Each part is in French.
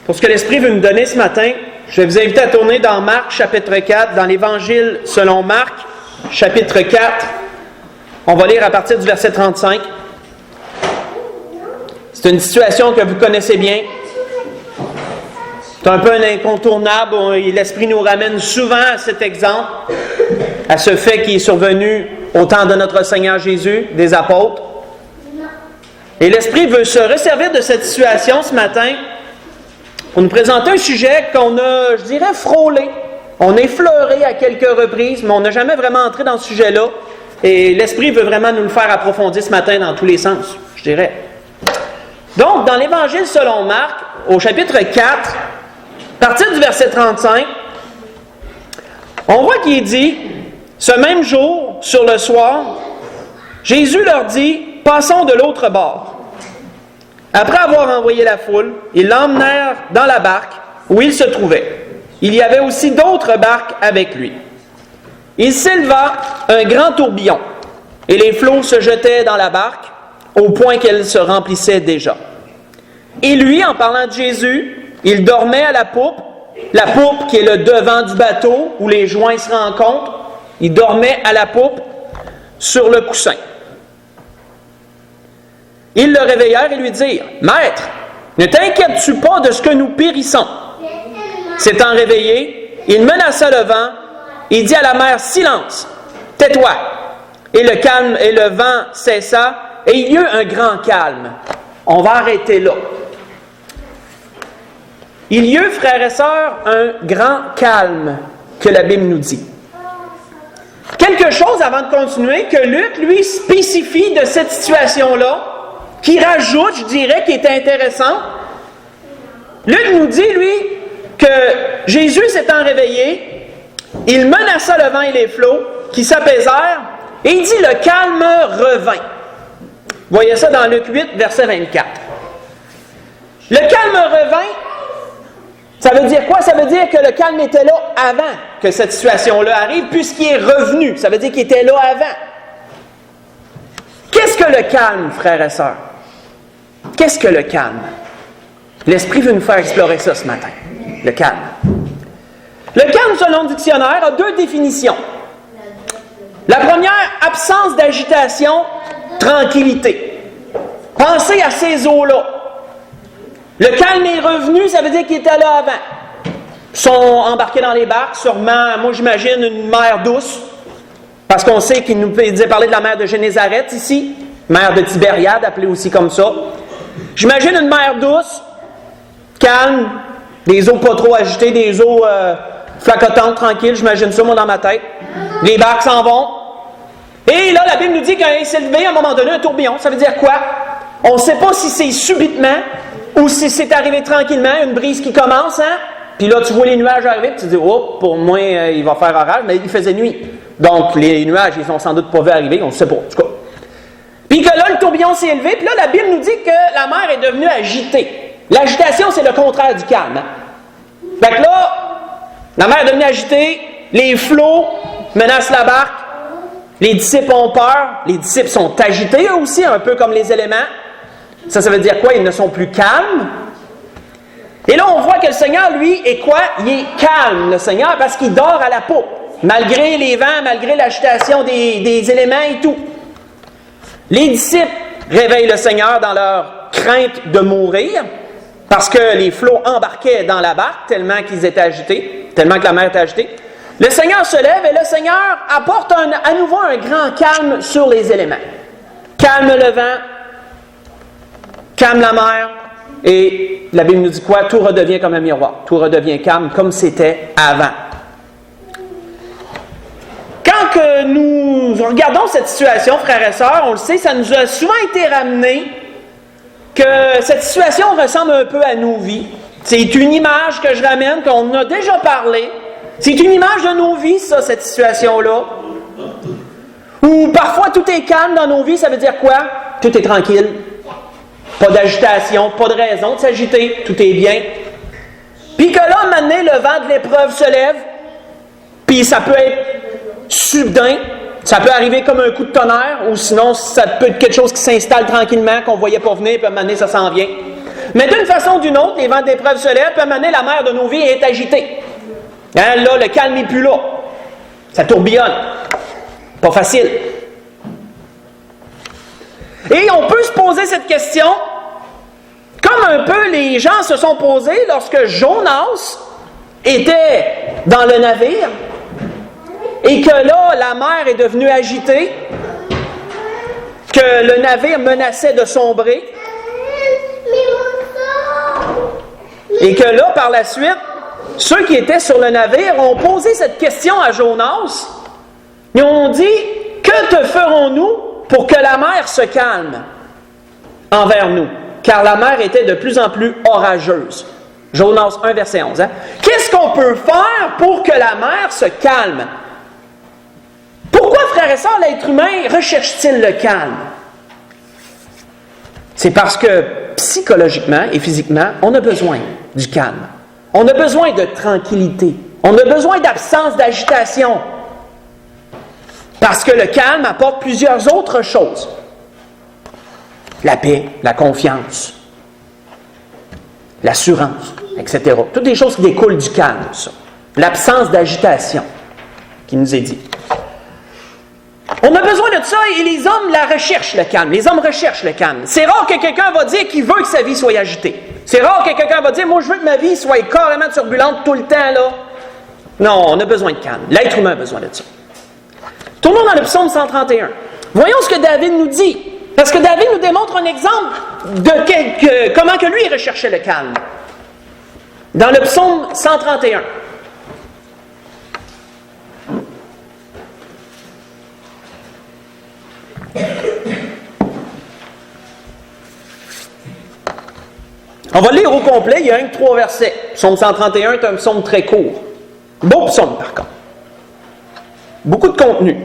Pour ce que l'Esprit veut nous donner ce matin, je vais vous inviter à tourner dans Marc, chapitre 4, dans l'Évangile selon Marc, chapitre 4. On va lire à partir du verset 35. C'est une situation que vous connaissez bien. C'est un peu un incontournable. L'Esprit nous ramène souvent à cet exemple, à ce fait qui est survenu au temps de notre Seigneur Jésus, des apôtres. Et l'Esprit veut se resservir de cette situation ce matin pour nous présenter un sujet qu'on a, je dirais, frôlé. On a effleuré à quelques reprises, mais on n'a jamais vraiment entré dans ce sujet-là. Et l'Esprit veut vraiment nous le faire approfondir ce matin dans tous les sens, je dirais. Donc, dans l'Évangile selon Marc, au chapitre 4, à partir du verset 35, on voit qu'il est dit, ce même jour, sur le soir, Jésus leur dit, « Passons de l'autre bord. » Après avoir envoyé la foule, ils l'emmenèrent dans la barque où il se trouvait. Il y avait aussi d'autres barques avec lui. Il s'éleva un grand tourbillon, et les flots se jetaient dans la barque, au point qu'elle se remplissait déjà. Et lui, en parlant de Jésus, il dormait à la poupe qui est le devant du bateau, où les joints se rencontrent. Il dormait à la poupe, sur le coussin. Ils le réveillèrent et lui dirent, « Maître, ne t'inquiètes-tu pas de ce que nous périssons? » S'étant réveillé, il menaça le vent et dit à la mer, « Silence, tais-toi! » Et le vent cessa et il y eut un grand calme. On va arrêter là. Il y eut, frères et sœurs, un grand calme que la Bible nous dit. Quelque chose avant de continuer que Luc, lui, spécifie de cette situation-là, qui rajoute, je dirais, qui est intéressant. Luc nous dit, lui, que Jésus s'étant réveillé, il menaça le vent et les flots qui s'apaisèrent, et il dit, le calme revint. Vous voyez ça dans Luc 8, verset 24. Le calme revint, ça veut dire quoi? Ça veut dire que le calme était là avant que cette situation-là arrive, puisqu'il est revenu. Ça veut dire qu'il était là avant. Qu'est-ce que le calme, frères et sœurs? Qu'est-ce que le calme? L'Esprit veut nous faire explorer ça ce matin. Le calme. Le calme, selon le dictionnaire, a deux définitions. La première, absence d'agitation, tranquillité. Pensez à ces eaux-là. Le calme est revenu, ça veut dire qu'il était là avant. Ils sont embarqués dans les barques, sûrement, moi j'imagine, une mer douce, parce qu'on sait qu'il nous disait parler de la mer de Génézareth ici, mer de Tibériade, appelée aussi comme ça. J'imagine une mer douce, calme, des eaux pas trop agitées, des eaux flacotantes, tranquilles, j'imagine ça, moi, dans ma tête. Les barques s'en vont. Et là, la Bible nous dit qu'il s'est levé à un moment donné un tourbillon. Ça veut dire quoi? On ne sait pas si c'est subitement ou si c'est arrivé tranquillement, une brise qui commence, hein? Puis là, tu vois les nuages arriver, puis tu te dis, oh, pour moi, il va faire orage, mais il faisait nuit. Donc, les nuages, ils sont sans doute pas vus arriver, on ne sait pas, en tout cas. Puis que là, le tourbillon s'est élevé, puis là, la Bible nous dit que la mer est devenue agitée. L'agitation, c'est le contraire du calme. Hein? Fait que là, la mer est devenue agitée, les flots menacent la barque, les disciples ont peur, les disciples sont agités eux aussi, un peu comme les éléments. Ça veut dire quoi? Ils ne sont plus calmes. Et là, on voit que le Seigneur, lui, est quoi? Il est calme, le Seigneur, parce qu'il dort à la poupe, malgré les vents, malgré l'agitation des éléments et tout. Les disciples réveillent le Seigneur dans leur crainte de mourir, parce que les flots embarquaient dans la barque tellement qu'ils étaient agités, tellement que la mer était agitée. Le Seigneur se lève et le Seigneur apporte à nouveau un grand calme sur les éléments. Calme le vent, calme la mer, et la Bible nous dit quoi? Tout redevient comme un miroir, tout redevient calme comme c'était avant. Quand que nous regardons cette situation, frères et sœurs, on le sait, ça nous a souvent été ramené que cette situation ressemble un peu à nos vies. C'est une image que je ramène, qu'on a déjà parlé. C'est une image de nos vies, ça, cette situation-là. Où parfois tout est calme dans nos vies, ça veut dire quoi? Tout est tranquille. Pas d'agitation, pas de raison de s'agiter, tout est bien. Puis que là, maintenant, le vent de l'épreuve se lève, puis ça peut être soudain, ça peut arriver comme un coup de tonnerre, ou sinon, ça peut être quelque chose qui s'installe tranquillement, qu'on ne voyait pas venir, puis à un moment donné, ça s'en vient. Mais d'une façon ou d'une autre, les vents d'épreuve se lèvent, puis à un moment donné, la mer de nos vies est agitée. Hein, là, le calme n'est plus là. Ça tourbillonne. Pas facile. Et on peut se poser cette question, comme un peu les gens se sont posés lorsque Jonas était dans le navire, et que là, la mer est devenue agitée, que le navire menaçait de sombrer, et que là, par la suite, ceux qui étaient sur le navire ont posé cette question à Jonas. Ils ont dit, « Que te ferons-nous pour que la mer se calme envers nous? » Car la mer était de plus en plus orageuse. Jonas 1, verset 11. Hein? Qu'est-ce qu'on peut faire pour que la mer se calme? Pourquoi, frères et sœurs, l'être humain recherche-t-il le calme? C'est parce que psychologiquement et physiquement, on a besoin du calme. On a besoin de tranquillité. On a besoin d'absence d'agitation. Parce que le calme apporte plusieurs autres choses. La paix, la confiance, l'assurance, etc. Toutes les choses qui découlent du calme, ça. L'absence d'agitation qui nous est dit. On a besoin de ça et les hommes la recherchent, le calme. Les hommes recherchent le calme. C'est rare que quelqu'un va dire qu'il veut que sa vie soit agitée. C'est rare que quelqu'un va dire « Moi, je veux que ma vie soit carrément turbulente tout le temps, là. » Non, on a besoin de calme. L'être humain a besoin de ça. Tournons dans le psaume 131. Voyons ce que David nous dit. Parce que David nous démontre un exemple de comment que lui recherchait le calme. Dans le psaume 131. On va le lire au complet, il y a un que 3 versets. Psaume 131 est un psaume très court. Beau psaume, par contre. Beaucoup de contenu.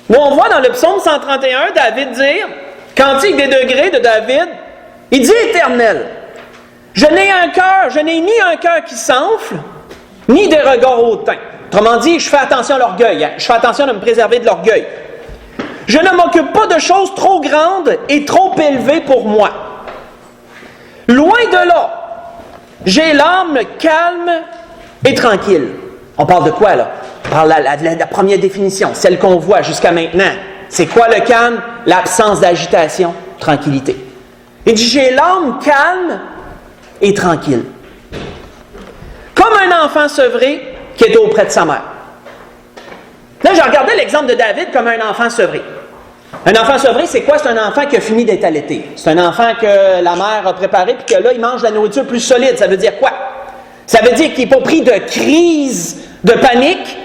Nous, on voit dans le psaume 131, David dire, Cantique des degrés de David, il dit « Éternel, je n'ai ni un cœur qui s'enfle, ni des regards hautains. » Autrement dit, je fais attention à l'orgueil. Je fais attention de me préserver de l'orgueil. Je ne m'occupe pas de choses trop grandes et trop élevées pour moi. Loin de là, j'ai l'âme calme et tranquille. On parle de quoi, là? On parle de la première définition, celle qu'on voit jusqu'à maintenant. C'est quoi le calme? L'absence d'agitation, tranquillité. Il dit, j'ai l'âme calme et tranquille. Comme un enfant sevré qui est auprès de sa mère. Là, j'ai regardé l'exemple de David comme un enfant sevré. Un enfant sevré, c'est quoi? C'est un enfant qui a fini d'être allaité. C'est un enfant que la mère a préparé puis que là, il mange de la nourriture plus solide. Ça veut dire quoi? Ça veut dire qu'il n'est pas pris de crise de panique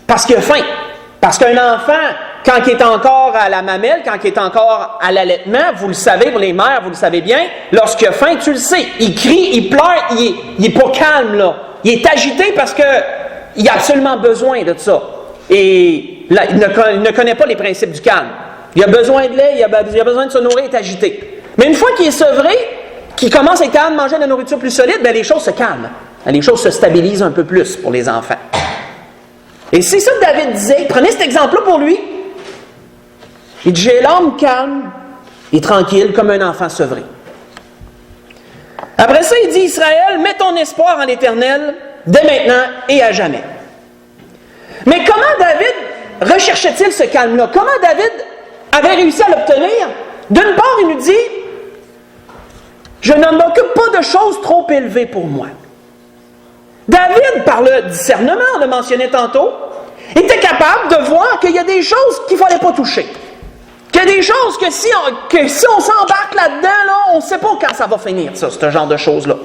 parce qu'il a faim. Parce qu'un enfant, quand il est encore à la mamelle, quand il est encore à l'allaitement, vous le savez, pour les mères, vous le savez bien, lorsqu'il a faim, tu le sais. Il crie, il pleure, il n'est pas calme, là. Il est agité parce qu'il a absolument besoin de ça. Et là, il ne connaît pas les principes du calme. Il a besoin de lait, il a besoin de se nourrir, il est agité. Mais une fois qu'il est sevré, qu'il commence à être calme, manger de la nourriture plus solide, bien, les choses se calment. Les choses se stabilisent un peu plus pour les enfants. Et c'est ça que David disait. Prenez cet exemple-là pour lui. Il dit, j'ai l'âme calme et tranquille comme un enfant sevré. Après ça, il dit, Israël, mets ton espoir en l'Éternel dès maintenant et à jamais. Mais comment David recherchait-il ce calme-là? Comment David avait réussi à l'obtenir? D'une part, il nous dit, je ne m'occupe pas de choses trop élevées pour moi. David, par le discernement, on le mentionnait tantôt, était capable de voir qu'il y a des choses qu'il ne fallait pas toucher. Qu'il y a des choses que si on s'embarque là-dedans, là, on ne sait pas quand ça va finir, ça, ce genre de choses-là.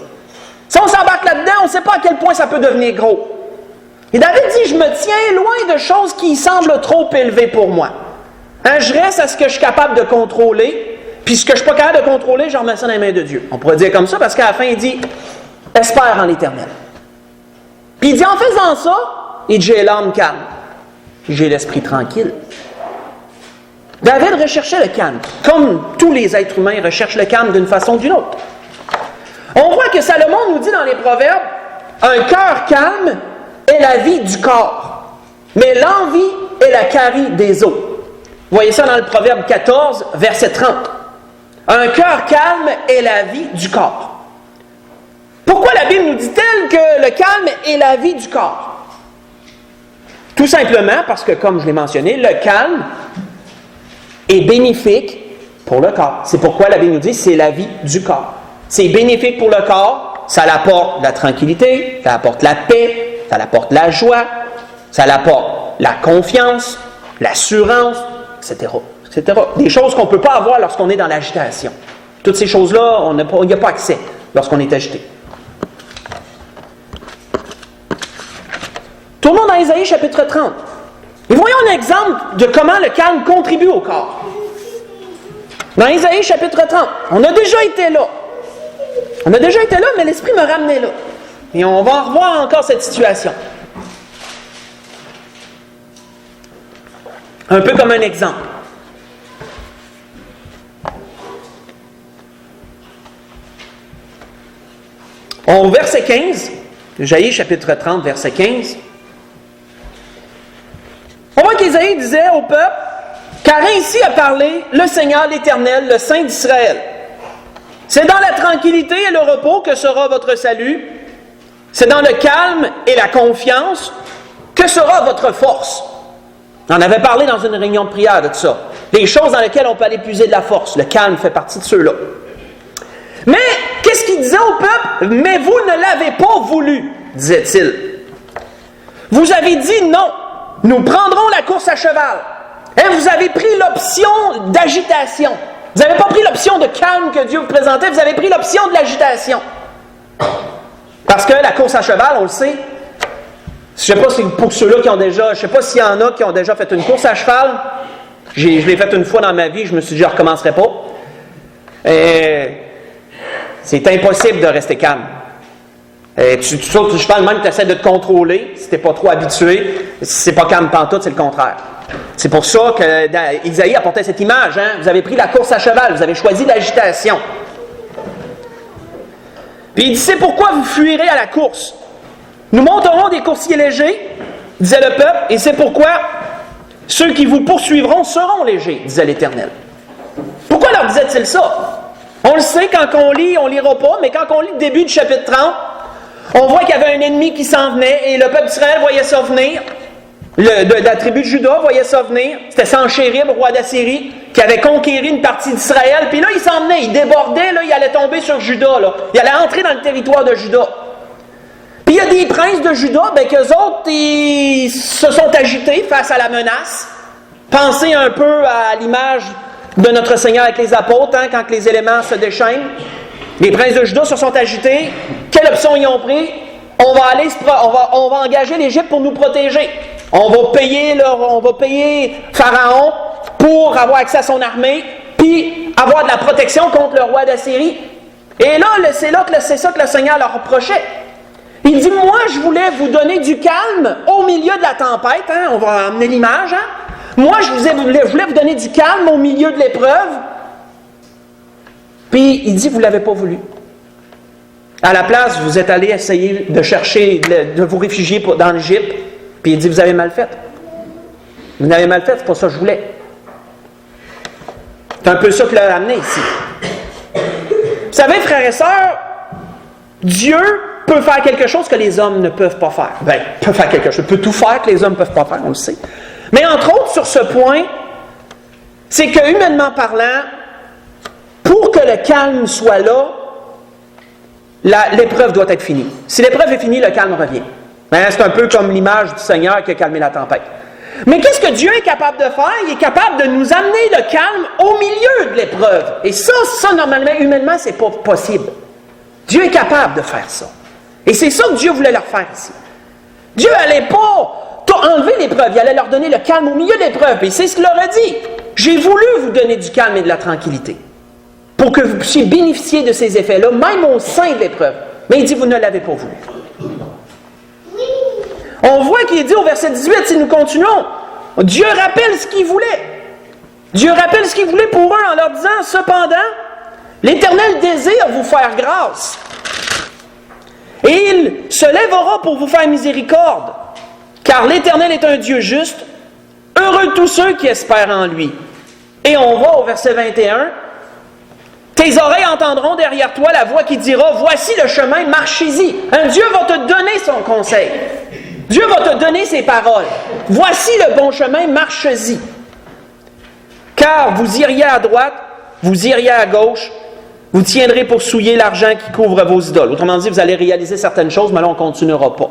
Si on s'embarque là-dedans, on ne sait pas à quel point ça peut devenir gros. Et David dit, je me tiens loin de choses qui semblent trop élevées pour moi. Hein, je reste à ce que je suis capable de contrôler, puis ce que je ne suis pas capable de contrôler, je remets ça dans les mains de Dieu. On pourrait dire comme ça, parce qu'à la fin, il dit, espère en l'Éternel. Puis il dit, en faisant ça, il dit, j'ai l'âme calme, j'ai l'esprit tranquille. David recherchait le calme, comme tous les êtres humains recherchent le calme d'une façon ou d'une autre. On voit que Salomon nous dit dans les Proverbes, un cœur calme est la vie du corps, mais l'envie est la carie des os. Vous voyez ça dans le Proverbe 14, verset 30. Un cœur calme est la vie du corps. Pourquoi la Bible nous dit-elle que le calme est la vie du corps? Tout simplement parce que, comme je l'ai mentionné, le calme est bénéfique pour le corps. C'est pourquoi la Bible nous dit que c'est la vie du corps. C'est bénéfique pour le corps, ça l'apporte la tranquillité, ça apporte la paix, ça l'apporte la joie, ça l'apporte la confiance, l'assurance, etc., etc. Des choses qu'on ne peut pas avoir lorsqu'on est dans l'agitation. Toutes ces choses-là, on n'y a pas accès lorsqu'on est agité. Tournons dans Ésaïe chapitre 30. Et voyons un exemple de comment le calme contribue au corps. Dans Ésaïe chapitre 30, on a déjà été là. On a déjà été là, mais l'Esprit me ramenait là. Et on va revoir encore cette situation. Un peu comme un exemple. Au verset 15, Ésaïe chapitre 30, verset 15, on voit qu'Ésaïe disait au peuple, « Car ainsi a parlé le Seigneur l'Éternel, le Saint d'Israël. C'est dans la tranquillité et le repos que sera votre salut. C'est dans le calme et la confiance que sera votre force. » On en avait parlé dans une réunion de prière de tout ça. Des choses dans lesquelles on peut aller puiser de la force. Le calme fait partie de ceux-là. Mais, qu'est-ce qu'il disait au peuple? « Mais vous ne l'avez pas voulu, disait-il. Vous avez dit non. Nous prendrons la course à cheval. Et vous avez pris l'option d'agitation. Vous n'avez pas pris l'option de calme que Dieu vous présentait, vous avez pris l'option de l'agitation. Parce que la course à cheval, on le sait, je ne sais pas si pour ceux-là qui ont déjà, je ne sais pas s'il y en a qui ont déjà fait une course à cheval. Je l'ai faite une fois dans ma vie, je me suis dit, je ne recommencerai pas. C'est impossible de rester calme. Tu sautes du cheval, même tu essaies de te contrôler, si tu n'es pas trop habitué. Si c'est pas calme pantoute, c'est le contraire. C'est pour ça que Isaïe apportait cette image. Hein? Vous avez pris la course à cheval, vous avez choisi l'agitation. Puis il dit, c'est pourquoi vous fuirez à la course. Nous monterons des coursiers légers, disait le peuple, et c'est pourquoi ceux qui vous poursuivront seront légers, disait l'Éternel. Pourquoi leur disait-il ça? On le sait, quand on lit, on ne lira pas, mais quand on lit le début du chapitre 30, on voit qu'il y avait un ennemi qui s'en venait, et le peuple d'Israël voyait ça venir. La tribu de Juda voyait ça venir. C'était Sanchérib, roi d'Assyrie, qui avait conquéri une partie d'Israël. Puis là, il s'en venait, il débordait, là, il allait tomber sur Juda. Là. Il allait entrer dans le territoire de Juda. Puis il y a des princes de Juda, qu'eux autres, ils se sont agités face à la menace. Pensez un peu à l'image de notre Seigneur avec les apôtres, hein, quand les éléments se déchaînent. Les princes de Juda se sont agités. Quelle option ils ont pris? On va engager l'Égypte pour nous protéger. On va payer Pharaon pour avoir accès à son armée, puis avoir de la protection contre le roi d'Assyrie. Et là, c'est ça que le Seigneur leur reprochait. Il dit, moi, je voulais vous donner du calme au milieu de la tempête. Hein, on va emmener l'image. Hein. Moi, je voulais vous donner du calme au milieu de l'épreuve. Puis, il dit, vous ne l'avez pas voulu. À la place, vous êtes allé essayer de chercher, de vous réfugier dans l'Égypte. Puis il dit, vous avez mal fait. Vous n'avez mal fait, c'est pas ça que je voulais. C'est un peu ça qu'il a amené ici. Vous savez, frères et sœurs, Dieu peut faire quelque chose que les hommes ne peuvent pas faire. Il peut faire quelque chose. Il peut tout faire que les hommes ne peuvent pas faire, on le sait. Mais entre autres, sur ce point, c'est que, humainement parlant, pour que le calme soit là, l'épreuve doit être finie. Si l'épreuve est finie, le calme revient. C'est un peu comme l'image du Seigneur qui a calmé la tempête. Mais qu'est-ce que Dieu est capable de faire? Il est capable de nous amener le calme au milieu de l'épreuve. Et ça, normalement, humainement, c'est pas possible. Dieu est capable de faire ça. Et c'est ça que Dieu voulait leur faire ici. Dieu n'allait pas enlever l'épreuve, il allait leur donner le calme au milieu de l'épreuve. Et c'est ce qu'il leur a dit. J'ai voulu vous donner du calme et de la tranquillité pour que vous puissiez bénéficier de ces effets-là, même au sein de l'épreuve. Mais il dit, vous ne l'avez pas voulu. On voit qu'il dit au verset 18, si nous continuons, Dieu rappelle ce qu'il voulait. Dieu rappelle ce qu'il voulait pour eux en leur disant, cependant, l'Éternel désire vous faire grâce. Et il se lèvera pour vous faire miséricorde, car l'Éternel est un Dieu juste, heureux tous ceux qui espèrent en lui. Et on va au verset 21, Tes oreilles entendront derrière toi la voix qui dira, voici le chemin, marchez-y. Dieu va te donner son conseil. Dieu va te donner ses paroles. Voici le bon chemin, marchez-y. Car vous iriez à droite, vous iriez à gauche, vous tiendrez pour souiller l'argent qui couvre vos idoles. Autrement dit, vous allez réaliser certaines choses, mais là, on ne continuera pas.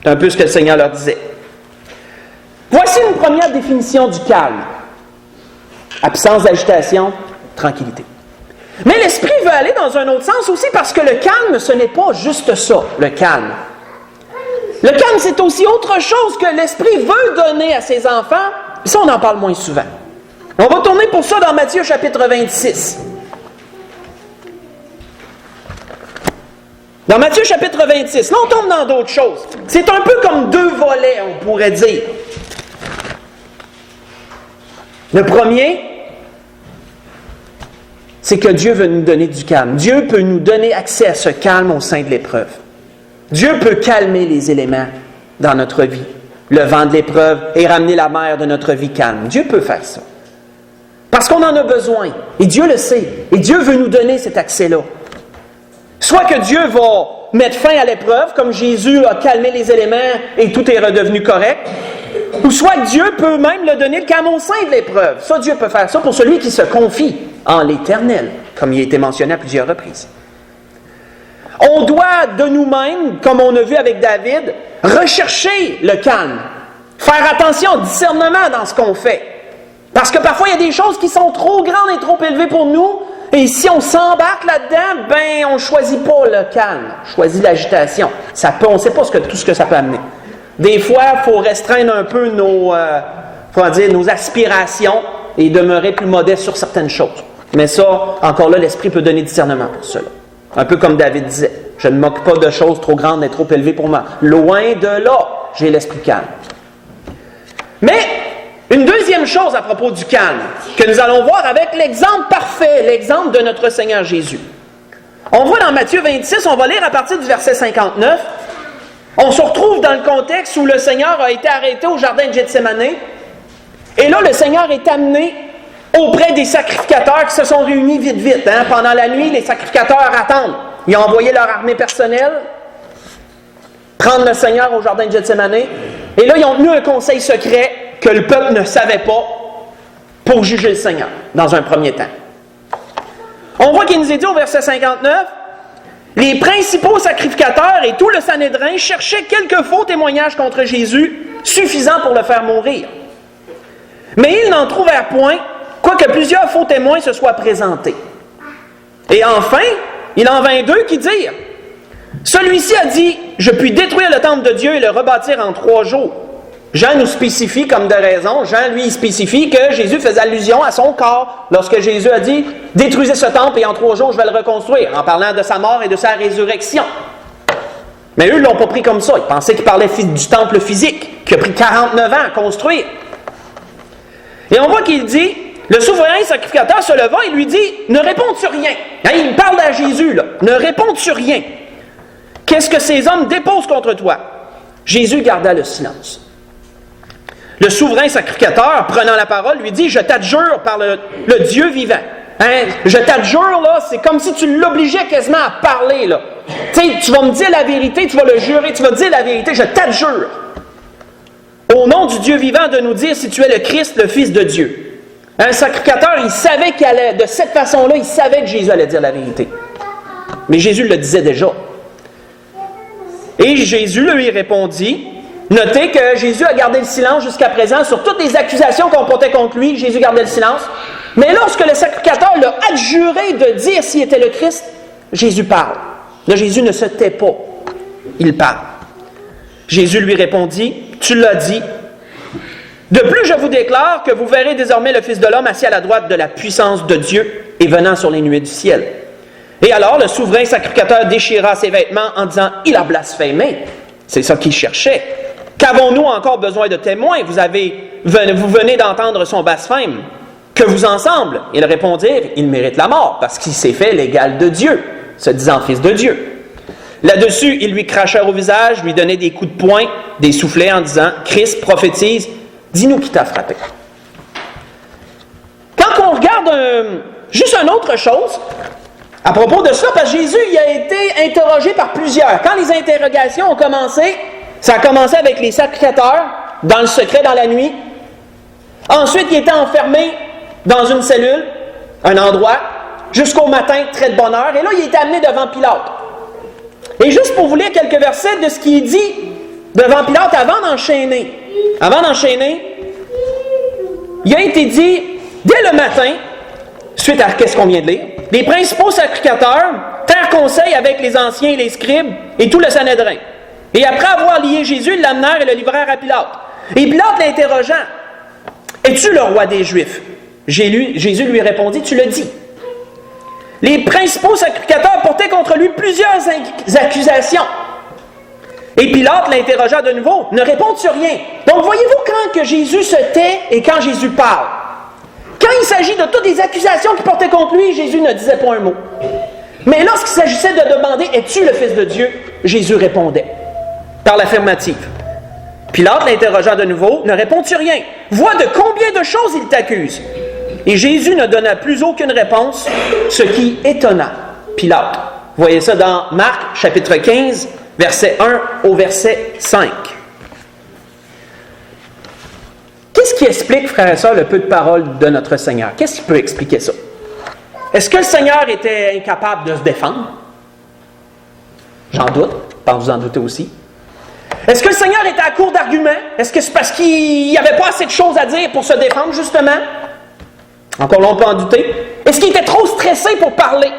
C'est un peu ce que le Seigneur leur disait. Voici une première définition du calme. Absence d'agitation, tranquillité. Mais l'Esprit veut aller dans un autre sens aussi parce que le calme, ce n'est pas juste ça, le calme. Le calme, c'est aussi autre chose que l'Esprit veut donner à ses enfants. Ça, on en parle moins souvent. On va tourner pour ça dans Matthieu chapitre 26. Dans Matthieu chapitre 26, là on tombe dans d'autres choses. C'est un peu comme deux volets, on pourrait dire. Le premier, c'est que Dieu veut nous donner du calme. Dieu peut nous donner accès à ce calme au sein de l'épreuve. Dieu peut calmer les éléments dans notre vie, le vent de l'épreuve et ramener la mer de notre vie calme. Dieu peut faire ça. Parce qu'on en a besoin. Et Dieu le sait. Et Dieu veut nous donner cet accès-là. Soit que Dieu va mettre fin à l'épreuve, comme Jésus a calmé les éléments et tout est redevenu correct. Ou soit que Dieu peut même le donner le calme au sein de l'épreuve. Ça, Dieu peut faire ça pour celui qui se confie en l'Éternel, comme il a été mentionné à plusieurs reprises. On doit de nous-mêmes, comme on a vu avec David, rechercher le calme. Faire attention, discernement dans ce qu'on fait. Parce que parfois, il y a des choses qui sont trop grandes et trop élevées pour nous. Et si on s'embarque là-dedans, ben on ne choisit pas le calme. On choisit l'agitation. On ne sait pas tout ce que ça peut amener. Des fois, il faut restreindre un peu nos aspirations et demeurer plus modeste sur certaines choses. Mais ça, encore là, l'Esprit peut donner discernement pour cela. Un peu comme David disait, je ne moque pas de choses trop grandes et trop élevées pour moi. Loin de là, j'ai l'esprit calme. Mais, une deuxième chose à propos du calme, que nous allons voir avec l'exemple parfait, l'exemple de notre Seigneur Jésus. On voit dans Matthieu 26, on va lire à partir du verset 59, on se retrouve dans le contexte où le Seigneur a été arrêté au jardin de Gethsémani, et là, le Seigneur est amené auprès des sacrificateurs qui se sont réunis vite. Pendant la nuit, les sacrificateurs attendent. Ils ont envoyé leur armée personnelle prendre le Seigneur au jardin de Gethsémani. Et là, ils ont tenu un conseil secret que le peuple ne savait pas pour juger le Seigneur, dans un premier temps. On voit qu'il nous est dit au verset 59, « Les principaux sacrificateurs et tout le Sanhédrin cherchaient quelques faux témoignages contre Jésus, suffisants pour le faire mourir. Mais ils n'en trouvèrent point, quoique plusieurs faux témoins se soient présentés. Et enfin, il en vint deux qui dirent, « Celui-ci a dit, je puis détruire le temple de Dieu et le rebâtir en 3 jours. » Jean nous spécifie comme de raison, Jean lui spécifie que Jésus faisait allusion à son corps lorsque Jésus a dit « Détruisez ce temple et en 3 jours je vais le reconstruire » en parlant de sa mort et de sa résurrection. Mais eux ne l'ont pas pris comme ça, ils pensaient qu'il parlait du temple physique qui a pris 49 ans à construire. Et on voit qu'il dit, le souverain sacrificateur se leva et lui dit, ne réponds sur rien. Il parle à Jésus, là. Ne réponds sur rien. Qu'est-ce que ces hommes déposent contre toi? Jésus garda le silence. Le souverain sacrificateur, prenant la parole, lui dit, je t'adjure par le Dieu vivant. Je t'adjure, là, c'est comme si tu l'obligeais quasiment à parler, là. Tu vas me dire la vérité, tu vas le jurer, tu vas dire la vérité, je t'adjure. Au nom du Dieu vivant, de nous dire si tu es le Christ, le Fils de Dieu. Un sacrificateur, il savait qu'il allait, de cette façon-là, il savait que Jésus allait dire la vérité. Mais Jésus le disait déjà. Et Jésus lui répondit, notez que Jésus a gardé le silence jusqu'à présent sur toutes les accusations qu'on portait contre lui, Jésus gardait le silence. Mais lorsque le sacrificateur l'a adjuré de dire s'il était le Christ, Jésus parle. Là, Jésus ne se tait pas, il parle. Jésus lui répondit, tu l'as dit. De plus, je vous déclare que vous verrez désormais le Fils de l'homme assis à la droite de la puissance de Dieu et venant sur les nuées du ciel. Et alors, le souverain sacrificateur déchira ses vêtements en disant, il a blasphémé. C'est ça qu'il cherchait. Qu'avons-nous encore besoin de témoins? Vous venez d'entendre son blasphème. Que vous ensemble? Ils répondirent, il mérite la mort parce qu'il s'est fait l'égal de Dieu, se disant Fils de Dieu. Là-dessus, ils lui crachèrent au visage, lui donnaient des coups de poing, des soufflets en disant « Christ prophétise, dis-nous qui t'a frappé. » Quand on regarde Juste une autre chose, à propos de cela, parce que Jésus il a été interrogé par plusieurs. Quand les interrogations ont commencé, ça a commencé avec les sacrificateurs, dans le secret, dans la nuit. Ensuite, il était enfermé dans une cellule, un endroit, jusqu'au matin, très de bonne heure. Et là, il était amené devant Pilate. Et juste pour vous lire quelques versets de ce qu'il est dit devant Pilate avant d'enchaîner. Il a été dit, dès le matin, suite à ce qu'on vient de lire, les principaux sacrificateurs tinrent conseil avec les anciens et les scribes et tout le Sanhédrin. Et après avoir lié Jésus, ils l'amenèrent et le livrèrent à Pilate. Et Pilate l'interrogeant, « Es-tu le roi des Juifs? » Jésus lui répondit, « Tu le dis. » Les principaux sacrificateurs portaient contre lui plusieurs accusations. Et Pilate l'interrogea de nouveau, « Ne réponds sur rien. » Donc voyez-vous quand que Jésus se tait et quand Jésus parle. Quand il s'agit de toutes les accusations qui portaient contre lui, Jésus ne disait pas un mot. Mais lorsqu'il s'agissait de demander « Es-tu le Fils de Dieu? » Jésus répondait par l'affirmative. Pilate l'interrogea de nouveau, « Ne réponds-tu rien? Vois de combien de choses il t'accuse. » Et Jésus ne donna plus aucune réponse, ce qui étonna Pilate. Vous voyez ça dans Marc, chapitre 15, verset 1 au verset 5. Qu'est-ce qui explique, frères et sœurs, le peu de paroles de notre Seigneur? Qu'est-ce qui peut expliquer ça? Est-ce que le Seigneur était incapable de se défendre? J'en doute. Je pense que vous en doutez aussi. Est-ce que le Seigneur était à court d'arguments? Est-ce que c'est parce qu'il n'y avait pas assez de choses à dire pour se défendre, justement? Encore là, on peut en douter. Est-ce qu'il était trop stressé pour parler?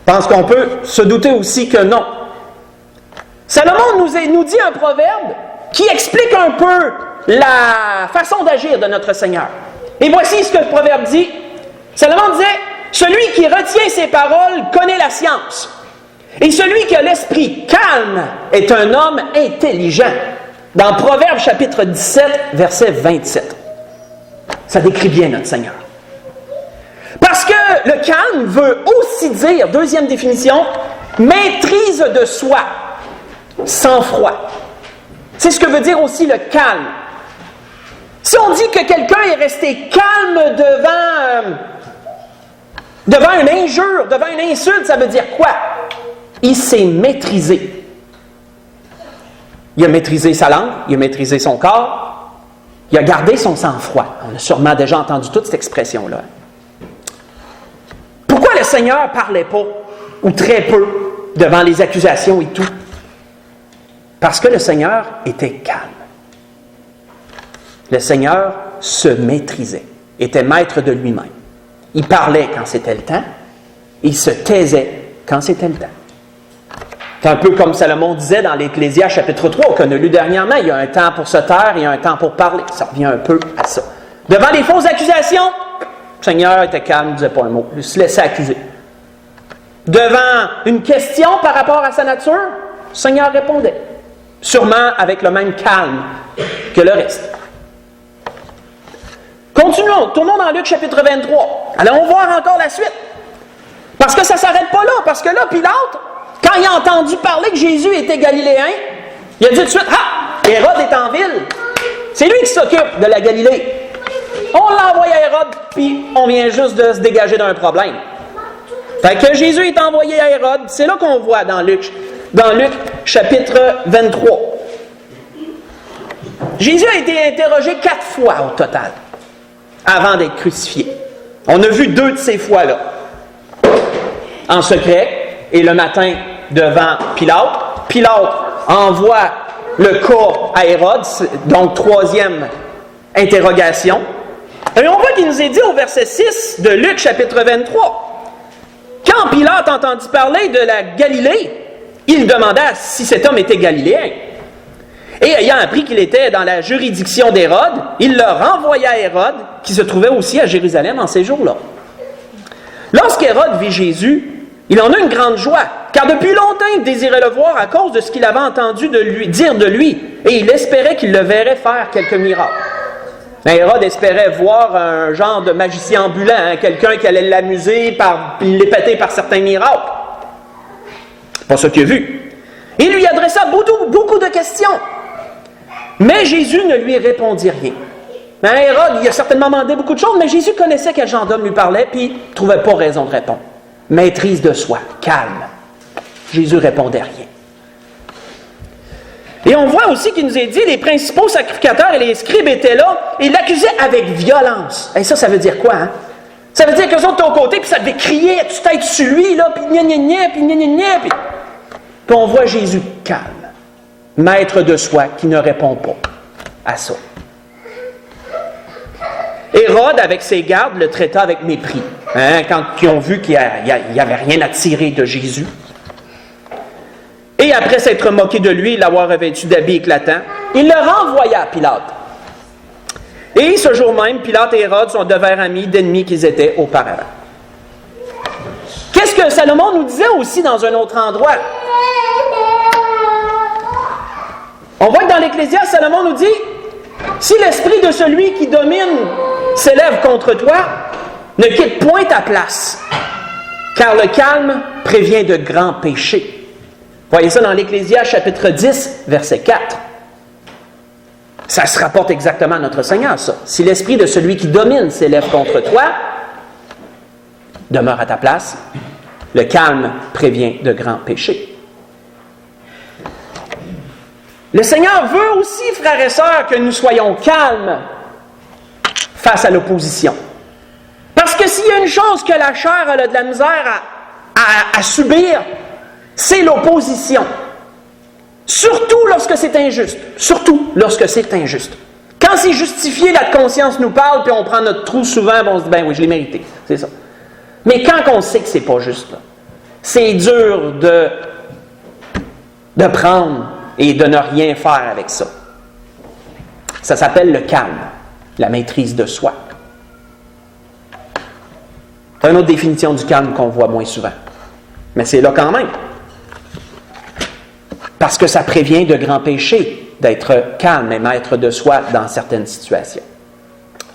Je pense qu'on peut se douter aussi que non. Salomon nous dit un proverbe qui explique un peu la façon d'agir de notre Seigneur. Et voici ce que le proverbe dit. Salomon disait, « Celui qui retient ses paroles connaît la science. Et celui qui a l'esprit calme est un homme intelligent. » Dans Proverbe chapitre 17, verset 27. Ça décrit bien notre Seigneur. Parce que le calme veut aussi dire, deuxième définition, maîtrise de soi, sang-froid. C'est ce que veut dire aussi le calme. Si on dit que quelqu'un est resté calme devant une injure, devant une insulte, ça veut dire quoi? Il s'est maîtrisé. Il a maîtrisé sa langue, il a maîtrisé son corps, il a gardé son sang-froid. On a sûrement déjà entendu toute cette expression-là. Pourquoi le Seigneur ne parlait pas, ou très peu, devant les accusations et tout? Parce que le Seigneur était calme. Le Seigneur se maîtrisait, était maître de lui-même. Il parlait quand c'était le temps, il se taisait quand c'était le temps. C'est un peu comme Salomon disait dans l'Ecclésiaste chapitre 3, qu'on a lu dernièrement, il y a un temps pour se taire, il y a un temps pour parler. Ça revient un peu à ça. Devant les fausses accusations, le Seigneur était calme, il ne disait pas un mot, il se laissait accuser. Devant une question par rapport à sa nature, le Seigneur répondait. Sûrement avec le même calme que le reste. Continuons, tournons dans Luc chapitre 23. Allons voir encore la suite. Parce que ça ne s'arrête pas là, parce que là, Pilate, quand il a entendu parler que Jésus était galiléen, il a dit tout de suite, « Ah! Hérode est en ville. C'est lui qui s'occupe de la Galilée. » On l'a envoyé à Hérode, puis on vient juste de se dégager d'un problème. Fait que Jésus est envoyé à Hérode, c'est là qu'on voit dans Luc chapitre 23. Jésus a été interrogé 4 fois au total, avant d'être crucifié. On a vu 2 de ces fois-là. En secret, et le matin devant Pilate. Pilate envoie le cas à Hérode, donc 3e interrogation. Et on voit qu'il nous est dit au verset 6 de Luc chapitre 23. Quand Pilate entendit parler de la Galilée, il demanda si cet homme était galiléen. Et ayant appris qu'il était dans la juridiction d'Hérode, il le renvoya à Hérode, qui se trouvait aussi à Jérusalem en ces jours-là. Lorsqu'Hérode vit Jésus, il en eut une grande joie, car depuis longtemps il désirait le voir à cause de ce qu'il avait entendu dire de lui, et il espérait qu'il le verrait faire quelques miracles. Hérode espérait voir un genre de magicien ambulant, quelqu'un qui allait l'amuser, puis l'épater par certains miracles. Pas ce qu'il a vu. Il lui adressa beaucoup de questions. Mais Jésus ne lui répondit rien. Mais Hérode, il a certainement demandé beaucoup de choses, mais Jésus connaissait quel genre d'homme lui parlait, puis il ne trouvait pas raison de répondre. Maîtrise de soi, calme. Jésus répondait rien. Et on voit aussi qu'il nous est dit, les principaux sacrificateurs et les scribes étaient là, et ils l'accusaient avec violence. Et ça veut dire quoi, hein? Ça veut dire qu'eux autres étaient aux côtés, puis ça devait crier, tu t'aides sur lui, là, puis gna gna gna, puis gna gna gna, puis on voit Jésus calme, maître de soi, qui ne répond pas à ça. Hérode, avec ses gardes, le traita avec mépris, hein, quand ils ont vu qu'il n'y avait rien à tirer de Jésus. Et après s'être moqué de lui, l'avoir revêtu d'habits éclatants, il le renvoya à Pilate. Et ce jour même, Pilate et Hérode sont devinrent amis d'ennemis qu'ils étaient auparavant. Qu'est-ce que Salomon nous disait aussi dans un autre endroit? On voit que dans l'Ecclésiaste, Salomon nous dit, si l'esprit de celui qui domine s'élève contre toi, ne quitte point ta place, car le calme prévient de grands péchés. Voyez ça dans l'Ecclésiaste chapitre 10, verset 4. Ça se rapporte exactement à notre Seigneur, ça. Si l'esprit de celui qui domine s'élève contre toi, demeure à ta place. Le calme prévient de grands péchés. Le Seigneur veut aussi, frères et sœurs, que nous soyons calmes face à l'opposition. Parce que s'il y a une chose que la chair a de la misère à subir, c'est l'opposition. Surtout lorsque c'est injuste. Surtout lorsque c'est injuste. Quand c'est justifié, la conscience nous parle, puis on prend notre trou souvent, puis on se dit, ben oui, je l'ai mérité. C'est ça. Mais quand on sait que c'est pas juste, là, c'est dur de prendre et de ne rien faire avec ça. Ça s'appelle le calme, la maîtrise de soi. C'est une autre définition du calme qu'on voit moins souvent. Mais c'est là quand même. Parce que ça prévient de grands péchés, d'être calme et maître de soi dans certaines situations.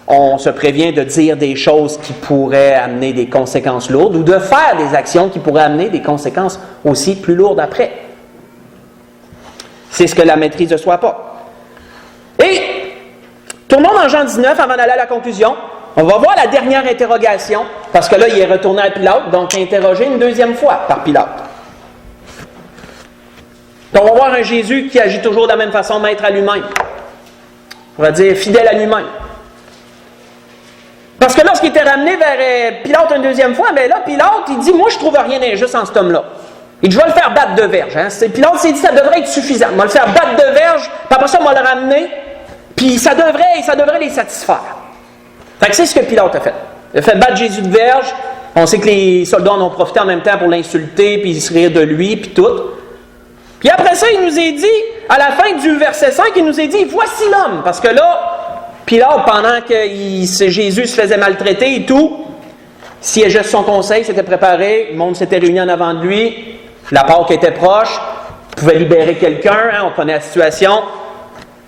On se prévient de dire des choses qui pourraient amener des conséquences lourdes ou de faire des actions qui pourraient amener des conséquences aussi plus lourdes après. C'est ce que la maîtrise de soi n'a pas. Et, tournons dans Jean 19 avant d'aller à la conclusion. On va voir la dernière interrogation, parce que là, il est retourné à Pilate, donc interrogé une deuxième fois par Pilate. Donc, on va voir un Jésus qui agit toujours de la même façon, maître à lui-même. On va dire fidèle à lui-même. Parce que lorsqu'il était ramené vers Pilate une deuxième fois, bien là, Pilate, il dit, moi, je ne trouve rien d'injuste en cet homme-là. Il dit, je vais le faire battre de verge. Hein. Pilate s'est dit, ça devrait être suffisant. On va le faire battre de verge, puis après ça, on va le ramener, puis ça devrait les satisfaire. Fait que c'est ce que Pilate a fait. Il a fait battre Jésus de verge. On sait que les soldats en ont profité en même temps pour l'insulter, puis ils se rire de lui, puis tout. Puis après ça, il nous est dit, à la fin du verset 5, il nous est dit, voici l'homme. Parce que là, Pilate, pendant que Jésus se faisait maltraiter et tout, siégeait sur son conseil, s'était préparé, le monde s'était réuni en avant de lui, la Pâque était proche, il pouvait libérer quelqu'un, hein, on connaît la situation.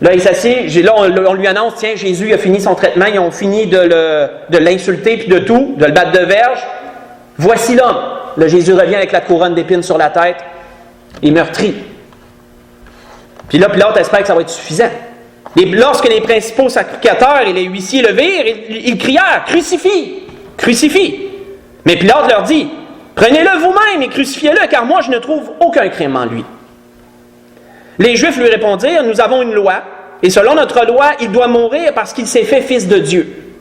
Là, il s'assied, là, on lui annonce, tiens, Jésus a fini son traitement, ils ont fini de l'insulter puis de tout, de le battre de verge. Voici l'homme. Là, Jésus revient avec la couronne d'épines sur la tête et meurtri. Puis là, Pilate espère que ça va être suffisant. Et lorsque les principaux sacrificateurs et les huissiers le virent, ils crièrent, crucifie, crucifie. Mais Pilate leur dit, prenez-le vous-même et crucifiez-le, car moi je ne trouve aucun crime en lui. Les Juifs lui répondirent, nous avons une loi, et selon notre loi, il doit mourir parce qu'il s'est fait fils de Dieu.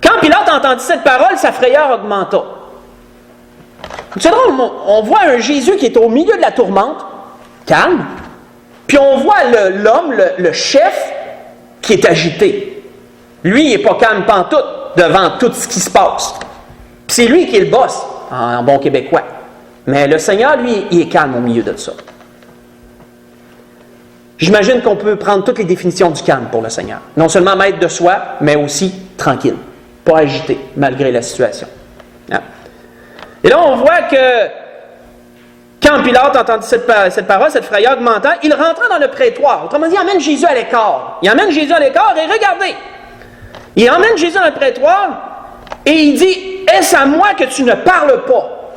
Quand Pilate entendit cette parole, sa frayeur augmenta. C'est drôle, on voit un Jésus qui est au milieu de la tourmente, calme, puis on voit l'homme, le chef, qui est agité. Lui, il n'est pas calme pantoute devant tout ce qui se passe. Puis c'est lui qui est le boss, en bon québécois. Mais le Seigneur, lui, il est calme au milieu de ça. J'imagine qu'on peut prendre toutes les définitions du calme pour le Seigneur. Non seulement maître de soi, mais aussi tranquille, pas agité, malgré la situation. Hein? Et là, on voit que quand Pilate entendit cette parole, cette frayeur augmentant, il rentra dans le prétoire. Autrement dit, il emmène Jésus à l'écart. Il emmène Jésus à l'écart et regardez, il emmène Jésus dans le prétoire et il dit, est-ce à moi que tu ne parles pas?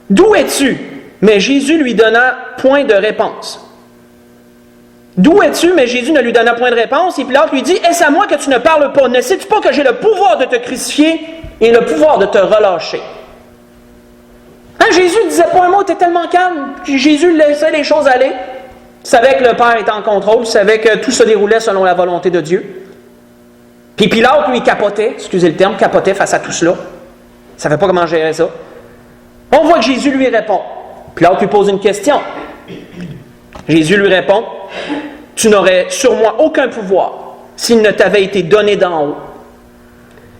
D'où es-tu? Mais Jésus lui donna point de réponse. D'où es-tu? Mais Jésus ne lui donna point de réponse. Et Pilate lui dit, est-ce à moi que tu ne parles pas? Ne sais-tu pas que j'ai le pouvoir de te crucifier et le pouvoir de te relâcher? Hein, Jésus ne disait pas un mot, il était tellement calme. Jésus laissait les choses aller. Il savait que le Père était en contrôle, il savait que tout se déroulait selon la volonté de Dieu. Puis Pilate, lui, capotait, excusez le terme, capotait face à tout cela. Il ne savait pas comment gérer ça. On voit que Jésus lui répond. Pilate lui pose une question. Jésus lui répond, « Tu n'aurais sur moi aucun pouvoir s'il ne t'avait été donné d'en haut.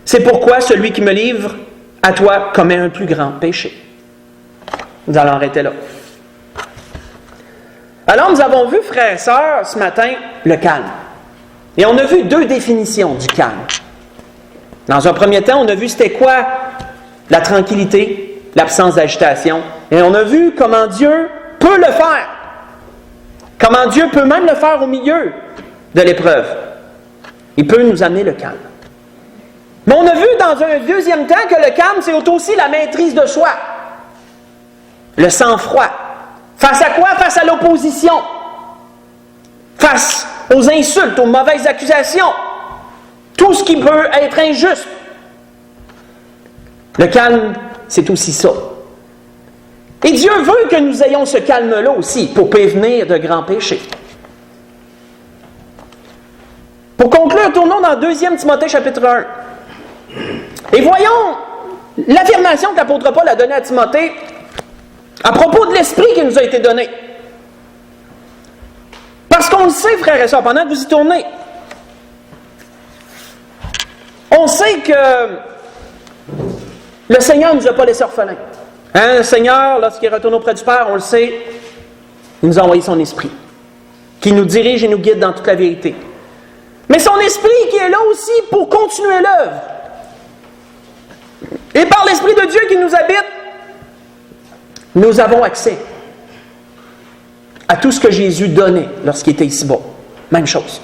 C'est pourquoi celui qui me livre à toi commet un plus grand péché. » Nous allons arrêter là. Alors, nous avons vu, frères et sœurs, ce matin, le calme. Et on a vu 2 définitions du calme. Dans un premier temps, on a vu c'était quoi la tranquillité, l'absence d'agitation. Et on a vu comment Dieu peut le faire. Comment Dieu peut même le faire au milieu de l'épreuve. Il peut nous amener le calme. Mais on a vu dans un deuxième temps que le calme, c'est aussi la maîtrise de soi. Le sang-froid. Face à quoi? Face à l'opposition. Face aux insultes, aux mauvaises accusations. Tout ce qui peut être injuste. Le calme, c'est aussi ça. Et Dieu veut que nous ayons ce calme-là aussi pour prévenir de grands péchés. Pour conclure, tournons dans 2 Timothée chapitre 1. Et voyons l'affirmation que l'apôtre Paul a donnée à Timothée à propos de l'Esprit qui nous a été donné. Parce qu'on le sait, frères et sœurs, pendant que vous y tournez, on sait que le Seigneur ne nous a pas laissés orphelins. Hein, le Seigneur, lorsqu'il retourne auprès du Père, on le sait, il nous a envoyé son Esprit, qui nous dirige et nous guide dans toute la vérité. Mais son Esprit qui est là aussi pour continuer l'œuvre. Et par l'Esprit de Dieu qui nous habite, nous avons accès à tout ce que Jésus donnait lorsqu'il était ici-bas. Même chose.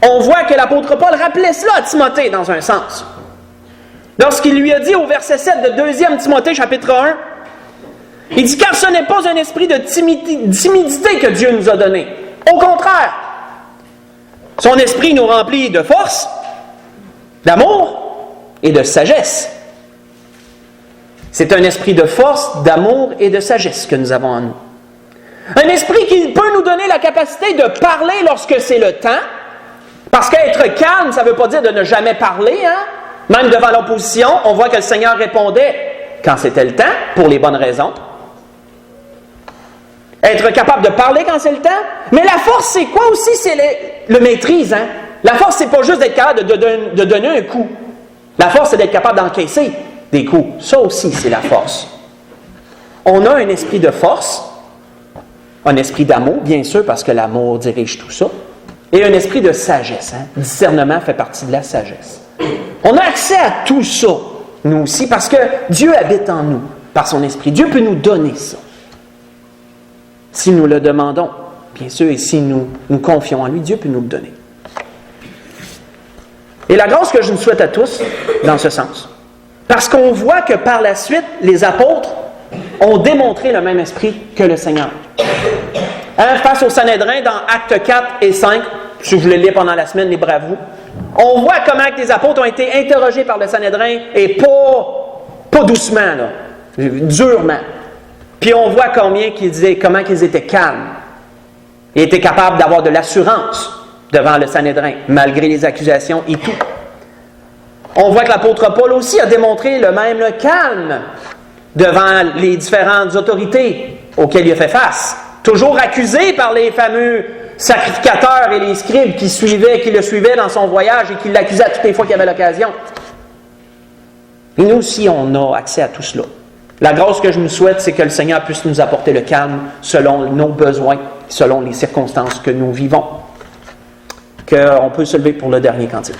On voit que l'apôtre Paul rappelait cela à Timothée dans un sens. Lorsqu'il lui a dit au verset 7 de 2 Timothée chapitre 1, il dit « Car ce n'est pas un esprit de timidité que Dieu nous a donné. Au contraire, son esprit nous remplit de force, d'amour et de sagesse. » C'est un esprit de force, d'amour et de sagesse que nous avons en nous. Un esprit qui peut nous donner la capacité de parler lorsque c'est le temps, parce qu'être calme, ça ne veut pas dire de ne jamais parler, hein? Même devant l'opposition, on voit que le Seigneur répondait quand c'était le temps, pour les bonnes raisons. Être capable de parler quand c'est le temps. Mais la force, c'est quoi aussi? C'est le maîtrise. Hein? La force, c'est pas juste d'être capable de donner un coup. La force, c'est d'être capable d'encaisser des coups. Ça aussi, c'est la force. On a un esprit de force, un esprit d'amour, bien sûr, parce que l'amour dirige tout ça, et un esprit de sagesse. Hein? Le discernement fait partie de la sagesse. On a accès à tout ça, nous aussi, parce que Dieu habite en nous, par son esprit. Dieu peut nous donner ça. Si nous le demandons, bien sûr, et si nous nous confions en lui, Dieu peut nous le donner. Et la grâce que je nous souhaite à tous, dans ce sens, parce qu'on voit que par la suite, les apôtres ont démontré le même esprit que le Seigneur. Hein, face au Sanhédrin, dans Actes 4 et 5, si vous voulez le lire pendant la semaine, libre à vous, on voit comment les apôtres ont été interrogés par le Sanhédrin, et pas doucement, là, durement. Puis on voit comment ils étaient calmes. Ils étaient capables d'avoir de l'assurance devant le Sanhédrin, malgré les accusations et tout. On voit que l'apôtre Paul aussi a démontré le calme devant les différentes autorités auxquelles il a fait face. Toujours accusé par les fameux sacrificateurs et les scribes qui le suivaient dans son voyage et qui l'accusaient toutes les fois qu'il y avait l'occasion. Et nous aussi, on a accès à tout cela. La grâce que je nous souhaite, c'est que le Seigneur puisse nous apporter le calme selon nos besoins, selon les circonstances que nous vivons. Qu'on peut se lever pour le dernier cantique.